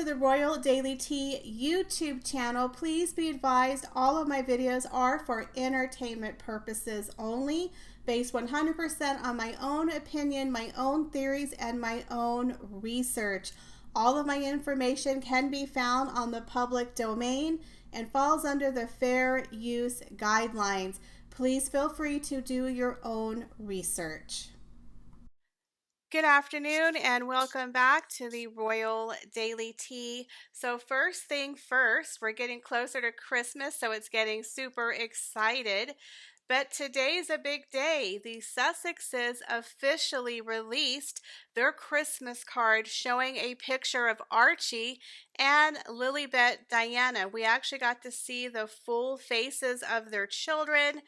the Royal Daily Tea YouTube channel. Please be advised all of my videos are for entertainment purposes only, based 100% on my own opinion, my own theories, and my own research. All of my information can be found on the public domain and falls under the fair use guidelines. Please feel free to do your own research. Good afternoon and welcome back to the Royal Daily Tea. So first thing first, we're getting closer to Christmas, so it's getting super excited. But today's a big day. The Sussexes officially released their Christmas card showing a picture of Archie and Lilibet Diana. We actually got to see the full faces of their children,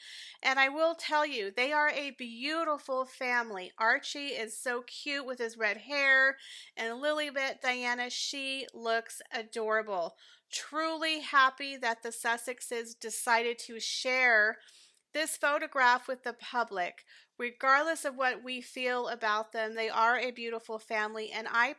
and I will tell you, they are a beautiful family. Archie is so cute with his red hair, and Lilibet Diana, she looks adorable. Truly happy that the Sussexes decided to share this photograph with the public. Regardless of what we feel about them, they are a beautiful family, and I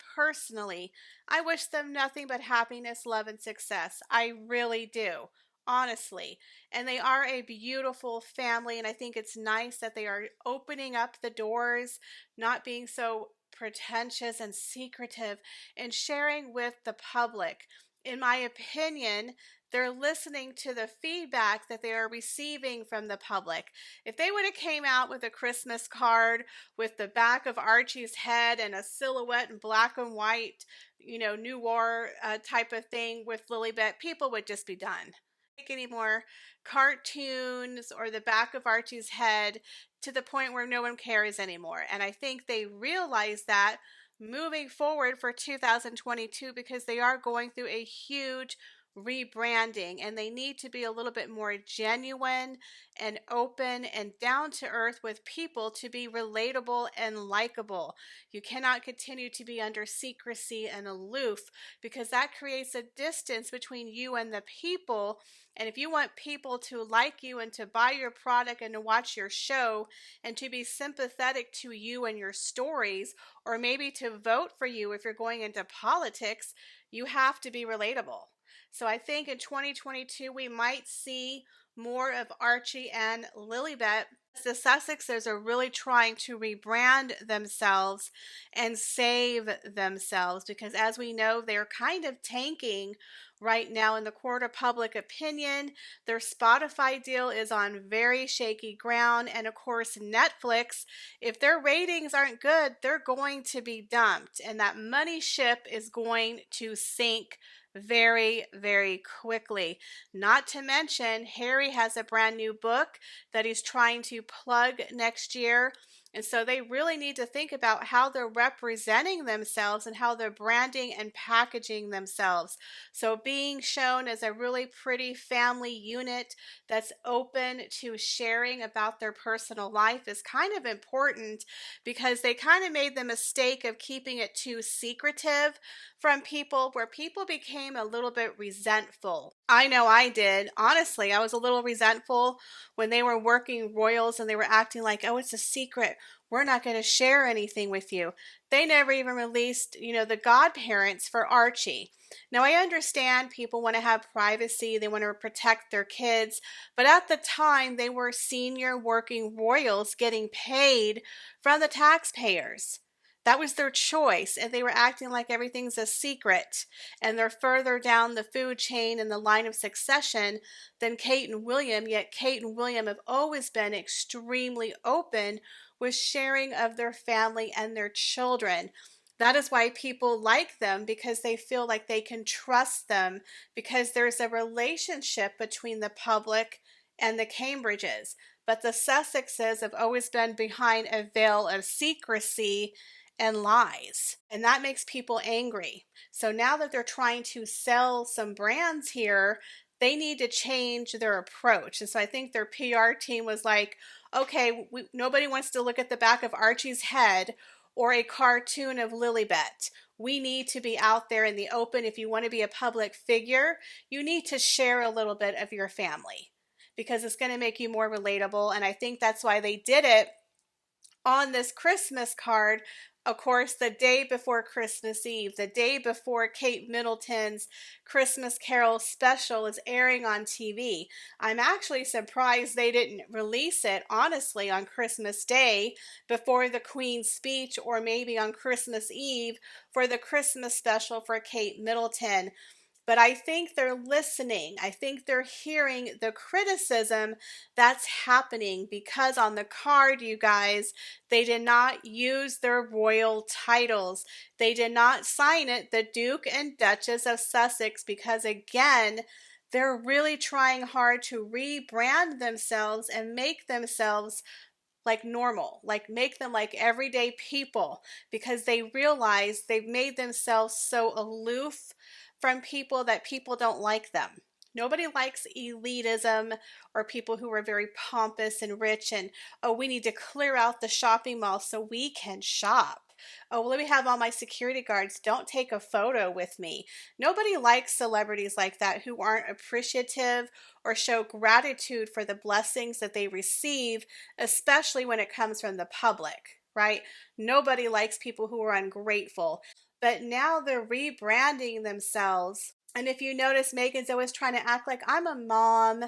wish them nothing but happiness, love, and success. I really do, honestly. And they are a beautiful family, and I think it's nice that they are opening up the doors, not being so pretentious and secretive, and sharing with the public. In my opinion, they're listening to the feedback that they are receiving from the public. If they would have came out with a Christmas card with the back of Archie's head and a silhouette in black and white, noir type of thing with Lilibet, people would just be done. Make any more cartoons or the back of Archie's head to the point where no one cares anymore. And I think they realize that moving forward for 2022, because they are going through a huge rebranding and they need to be a little bit more genuine and open and down to earth with people to be relatable and likable. You cannot continue to be under secrecy and aloof, because that creates a distance between you and the people. And if you want people to like you and to buy your product and to watch your show and to be sympathetic to you and your stories, or maybe to vote for you if you're going into politics, you have to be relatable. So I think in 2022, we might see more of Archie and Lilibet. The Sussexes are really trying to rebrand themselves and save themselves, because as we know, they're kind of tanking right now in the court of public opinion. Their Spotify deal is on very shaky ground. And of course, Netflix, if their ratings aren't good, they're going to be dumped. And that money ship is going to sink very, very quickly. Not to mention, Harry has a brand new book that he's trying to plug next year. And so they really need to think about how they're representing themselves and how they're branding and packaging themselves. So being shown as a really pretty family unit that's open to sharing about their personal life is kind of important, because they kind of made the mistake of keeping it too secretive from people, where people became a little bit resentful. I know I did. Honestly, I was a little resentful when they were working royals and they were acting like, oh, it's a secret. We're not going to share anything with you. They never even released, the godparents for Archie. Now, I understand people want to have privacy. They want to protect their kids. But at the time, they were senior working royals getting paid from the taxpayers. That was their choice, and they were acting like everything's a secret, and they're further down the food chain in the line of succession than Kate and William, yet Kate and William have always been extremely open with sharing of their family and their children. That is why people like them, because they feel like they can trust them, because there's a relationship between the public and the Cambridges. But the Sussexes have always been behind a veil of secrecy and lies, and that makes people angry. So now that they're trying to sell some brands here, they need to change their approach. And so I think their PR team was like, okay, nobody wants to look at the back of Archie's head or a cartoon of Lilibet. We need to be out there in the open. If you want to be a public figure, you need to share a little bit of your family, because it's going to make you more relatable. And I think that's why they did it on this Christmas card Of course, the day before Christmas Eve, the day before Kate Middleton's Christmas Carol special is airing on TV. I'm actually surprised they didn't release it, honestly, on Christmas Day before the Queen's speech, or maybe on Christmas Eve for the Christmas special for Kate Middleton. But I think they're listening. I think they're hearing the criticism that's happening, because on the card, you guys, they did not use their royal titles. They did not sign it, the Duke and Duchess of Sussex, because again, they're really trying hard to rebrand themselves and make themselves like normal, like make them like everyday people, because they realize they've made themselves so aloof from people that people don't like them. Nobody likes elitism or people who are very pompous and rich and, oh, we need to clear out the shopping mall so we can shop. Oh, well, let me have all my security guards. Don't take a photo with me. Nobody likes celebrities like that who aren't appreciative or show gratitude for the blessings that they receive, especially when it comes from the public, right? Nobody likes people who are ungrateful. But now they're rebranding themselves. And if you notice, Meghan's always trying to act like, I'm a mom.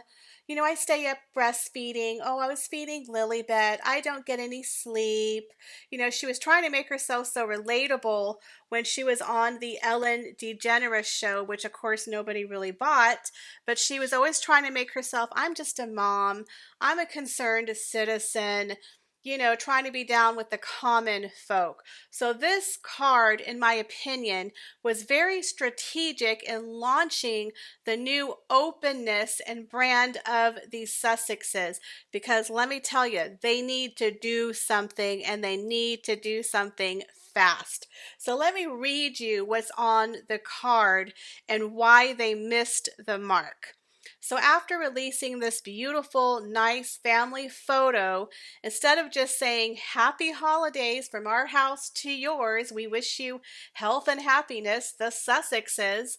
You know, I stay up breastfeeding. Oh, I was feeding Lilibet. I don't get any sleep. You know, she was trying to make herself so relatable when she was on the Ellen DeGeneres show, which of course nobody really bought. But she was always trying to make herself, I'm just a mom. I'm a concerned citizen. You know, trying to be down with the common folk. So this card, in my opinion, was very strategic in launching the new openness and brand of the Sussexes, because let me tell you, they need to do something, and they need to do something fast. So let me read you what's on the card and why they missed the mark. So after releasing this beautiful, nice family photo, instead of just saying, Happy Holidays from our house to yours, we wish you health and happiness, the Sussexes,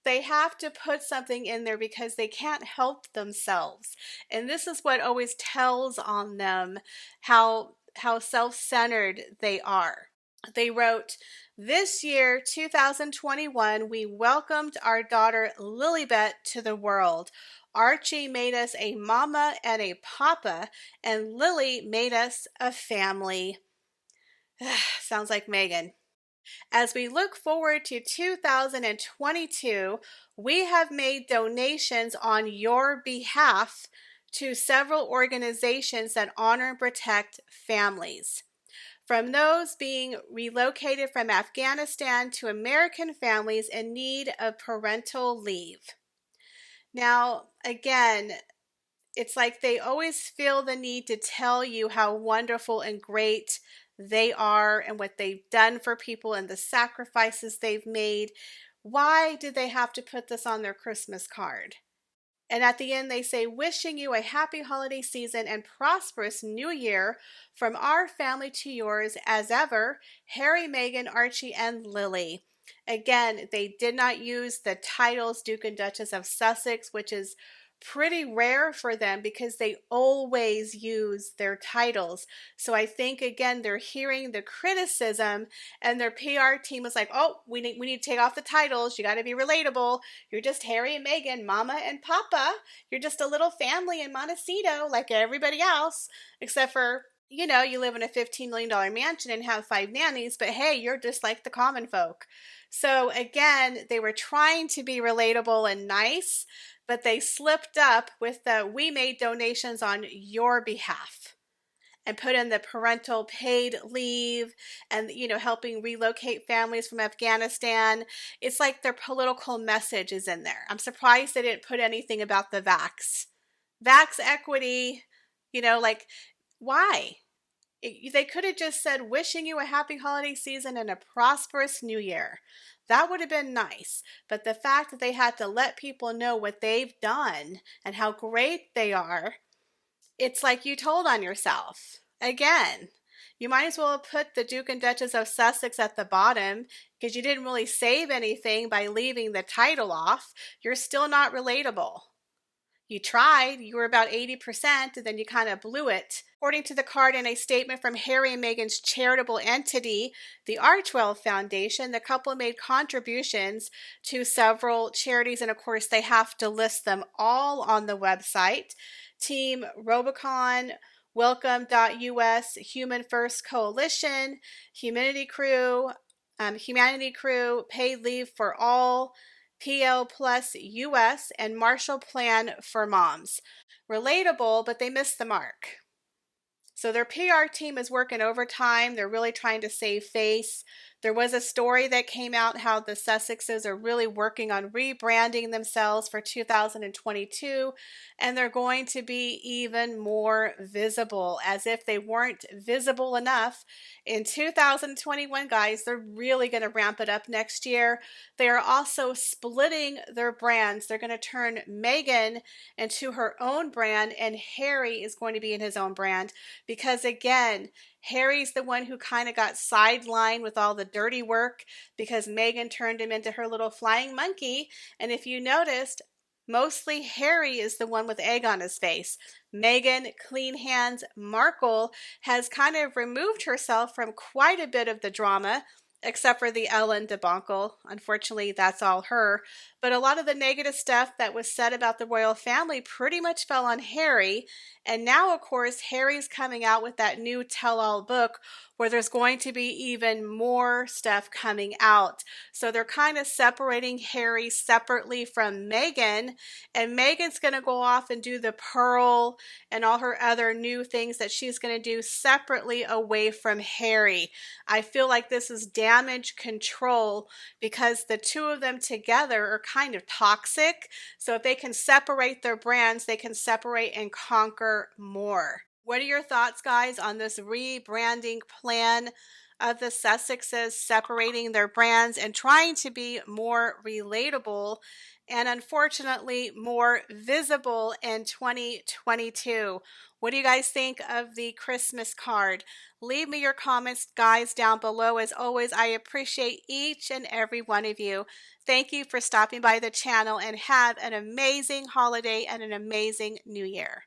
they have to put something in there because they can't help themselves. And this is what always tells on them how self-centered they are. They wrote, this year, 2021, we welcomed our daughter Lilibet to the world. Archie made us a mama and a papa, and Lily made us a family. Sounds like Meghan. As we look forward to 2022, we have made donations on your behalf to several organizations that honor and protect families. From those being relocated from Afghanistan to American families in need of parental leave. Now, again, it's like they always feel the need to tell you how wonderful and great they are and what they've done for people and the sacrifices they've made. Why did they have to put this on their Christmas card? And at the end, they say, wishing you a happy holiday season and prosperous new year from our family to yours as ever, Harry, Meghan, Archie, and Lily. Again, they did not use the titles Duke and Duchess of Sussex, which is pretty rare for them because they always use their titles. So I think, again, they're hearing the criticism, and their PR team was like, oh, we need to take off the titles. You got to be relatable. You're just Harry and Meghan, Mama and Papa. You're just a little family in Montecito like everybody else, except for, you know, you live in a $15 million mansion and have 5 nannies, but hey, you're just like the common folk. So again, they were trying to be relatable and nice, but they slipped up with the we made donations on your behalf and put in the parental paid leave and, you know, helping relocate families from Afghanistan. It's like their political message is in there. I'm surprised they didn't put anything about the vax equity, you know, like, why? They could have just said, wishing you a happy holiday season and a prosperous new year. That would have been nice. But the fact that they had to let people know what they've done and how great they are, it's like you told on yourself. Again, you might as well have put the Duke and Duchess of Sussex at the bottom because you didn't really save anything by leaving the title off. You're still not relatable. You tried, you were about 80%, and then you kind of blew it. According to the card in a statement from Harry and Meghan's charitable entity, the Archwell Foundation, the couple made contributions to several charities, and of course, they have to list them all on the website. Team Robicon, Welcome.us, Human First Coalition, Humanity Crew, Paid Leave for All, PL Plus US, and Marshall Plan for Moms. Relatable, but they missed the mark. So their PR team is working overtime. They're really trying to save face. There was a story that came out how the Sussexes are really working on rebranding themselves for 2022, and they're going to be even more visible, as if they weren't visible enough in 2021, guys. They're really going to ramp it up next year. They are also splitting their brands. They're going to turn Meghan into her own brand, and Harry is going to be in his own brand. Because again, Harry's the one who kind of got sidelined with all the dirty work because Meghan turned him into her little flying monkey. And if you noticed, mostly Harry is the one with egg on his face. Meghan, clean hands, Markle has kind of removed herself from quite a bit of the drama, except for the Ellen debacle. Unfortunately, that's all her. But a lot of the negative stuff that was said about the royal family pretty much fell on Harry. And now, of course, Harry's coming out with that new tell-all book where there's going to be even more stuff coming out. So they're kind of separating Harry separately from Meghan. And Meghan's going to go off and do the Pearl and all her other new things that she's going to do separately away from Harry. I feel like this is damage control because the two of them together are kind of toxic. So if they can separate their brands, they can separate and conquer more. What are your thoughts, guys, on this rebranding plan of the Sussexes separating their brands and trying to be more relatable and unfortunately more visible in 2022? What do you guys think of the Christmas card? Leave me your comments, guys, down below. As always, I appreciate each and every one of you. Thank you for stopping by the channel, and have an amazing holiday and an amazing new year.